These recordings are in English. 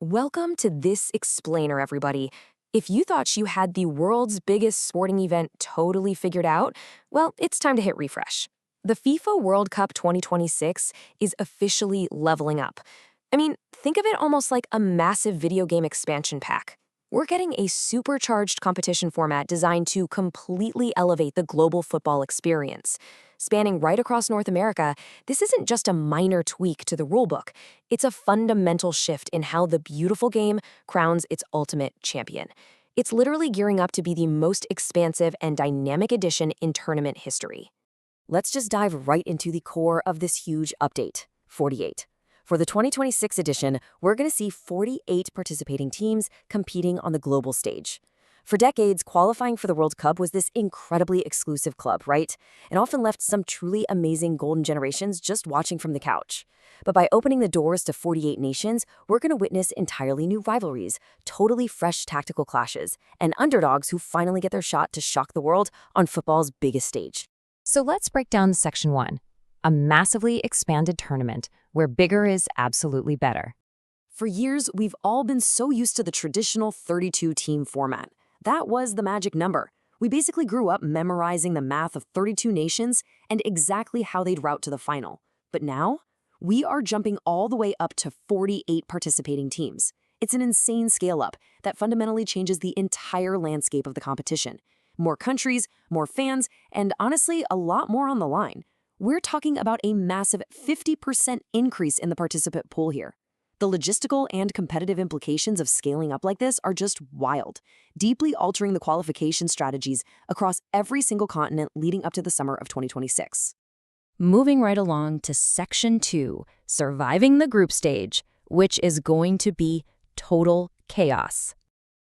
Welcome to This Explainer, everybody. If you thought you had the world's biggest sporting event totally figured out, well, it's time to hit refresh. The FIFA World Cup 2026 is officially leveling up. I mean, think of it almost like a massive video game expansion pack. We're getting a supercharged competition format designed to completely elevate the global football experience. Spanning right across North America, this isn't just a minor tweak to the rulebook. It's a fundamental shift in how the beautiful game crowns its ultimate champion. It's literally gearing up to be the most expansive and dynamic edition in tournament history. Let's just dive right into the core of this huge update, 48. For the 2026 edition, we're going to see 48 participating teams competing on the global stage. For decades, qualifying for the World Cup was this incredibly exclusive club, right? It often left some truly amazing golden generations just watching from the couch. But by opening the doors to 48 nations, we're going to witness entirely new rivalries, totally fresh tactical clashes, and underdogs who finally get their shot to shock the world on football's biggest stage. So let's break down Section 1, a massively expanded tournament where bigger is absolutely better. For years, we've all been so used to the traditional 32-team format. That was the magic number. We basically grew up memorizing the math of 32 nations and exactly how they'd route to the final. But now, we are jumping all the way up to 48 participating teams. It's an insane scale-up that fundamentally changes the entire landscape of the competition. More countries, more fans, and honestly, a lot more on the line. We're talking about a massive 50% increase in the participant pool here. The logistical and competitive implications of scaling up like this are just wild, deeply altering the qualification strategies across every single continent leading up to the summer of 2026. Moving right along to Section 2, surviving the group stage, which is going to be total chaos.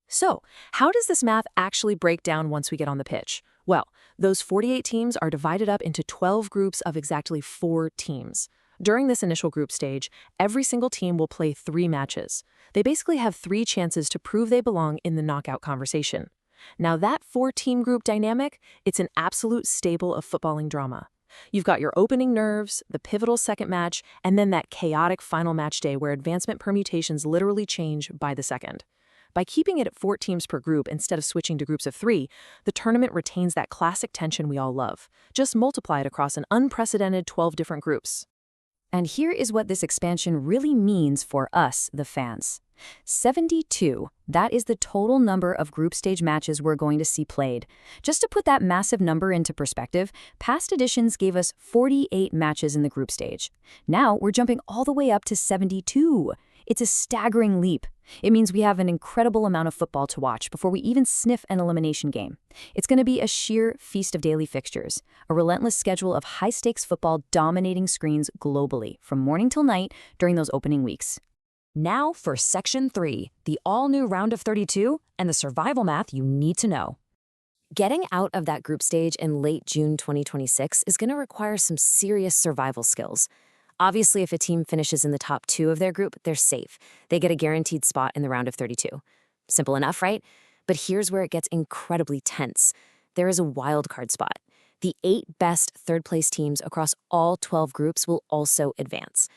So, how does this math actually break down once we get on the pitch? Well, those 48 teams are divided up into 12 groups of exactly 4 teams. During this initial group stage, every single team will play 3 matches. They basically have 3 chances to prove they belong in the knockout conversation. Now that 4-team group dynamic, it's an absolute staple of footballing drama. You've got your opening nerves, the pivotal second match, and then that chaotic final match day where advancement permutations literally change by the second. By keeping it at 4 teams per group instead of switching to groups of 3, the tournament retains that classic tension we all love. Just multiply it across an unprecedented 12 different groups. And here is what this expansion really means for us, the fans. 72, that is the total number of group stage matches we're going to see played. Just to put that massive number into perspective, past editions gave us 48 matches in the group stage. Now we're jumping all the way up to 72. It's a staggering leap. It means we have an incredible amount of football to watch before we even sniff an elimination game. It's going to be a sheer feast of daily fixtures, a relentless schedule of high-stakes football dominating screens globally from morning till night during those opening weeks. Now for Section 3, the all-new round of 32 and the survival math you need to know. Getting out of that group stage in late June 2026 is going to require some serious survival skills. Obviously, if a team finishes in the top 2 of their group, they're safe. They get a guaranteed spot in the round of 32. Simple enough, right? But here's where it gets incredibly tense. There is a wildcard spot. The 8 best third-place teams across all 12 groups will also advance.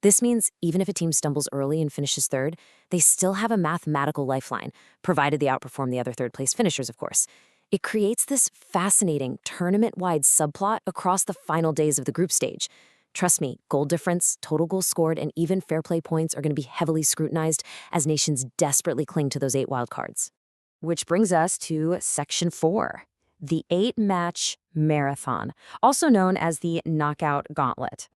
This means even if a team stumbles early and finishes third, they still have a mathematical lifeline, provided they outperform the other third-place finishers, of course. It creates this fascinating tournament-wide subplot across the final days of the group stage. Trust me, goal difference, total goals scored, and even fair play points are going to be heavily scrutinized as nations desperately cling to those 8 wildcards. Which brings us to Section 4, the 8-match marathon, also known as the knockout gauntlet.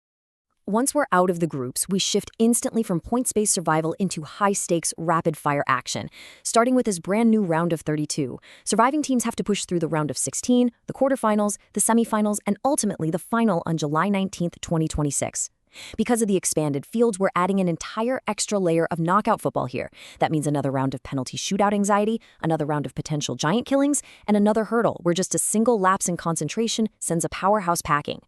Once we're out of the groups, we shift instantly from points-based survival into high-stakes, rapid-fire action. Starting with this brand new round of 32, surviving teams have to push through the round of 16, the quarterfinals, the semifinals, and ultimately the final on July 19, 2026. Because of the expanded fields, we're adding an entire extra layer of knockout football here. That means another round of penalty shootout anxiety, another round of potential giant killings, and another hurdle where just a single lapse in concentration sends a powerhouse packing.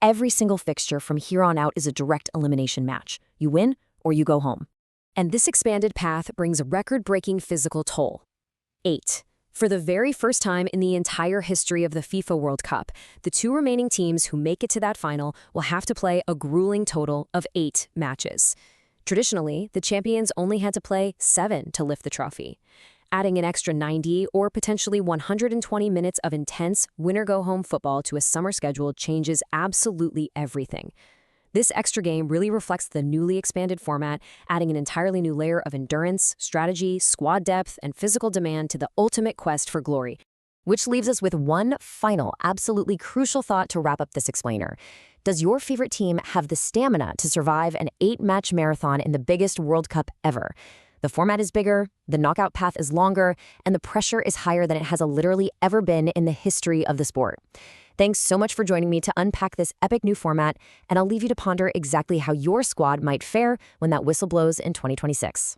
Every single fixture from here on out is a direct elimination match. You win or you go home. And this expanded path brings a record-breaking physical toll. 8. For the very first time in the entire history of the FIFA World Cup, the 2 remaining teams who make it to that final will have to play a grueling total of 8 matches. Traditionally, the champions only had to play 7 to lift the trophy. Adding an extra 90 or potentially 120 minutes of intense winner-go-home football to a summer schedule changes absolutely everything. This extra game really reflects the newly expanded format, adding an entirely new layer of endurance, strategy, squad depth, and physical demand to the ultimate quest for glory. Which leaves us with one final, absolutely crucial thought to wrap up this explainer. Does your favorite team have the stamina to survive an 8-match marathon in the biggest World Cup ever? The format is bigger, the knockout path is longer, and the pressure is higher than it has literally ever been in the history of the sport. Thanks so much for joining me to unpack this epic new format, and I'll leave you to ponder exactly how your squad might fare when that whistle blows in 2026.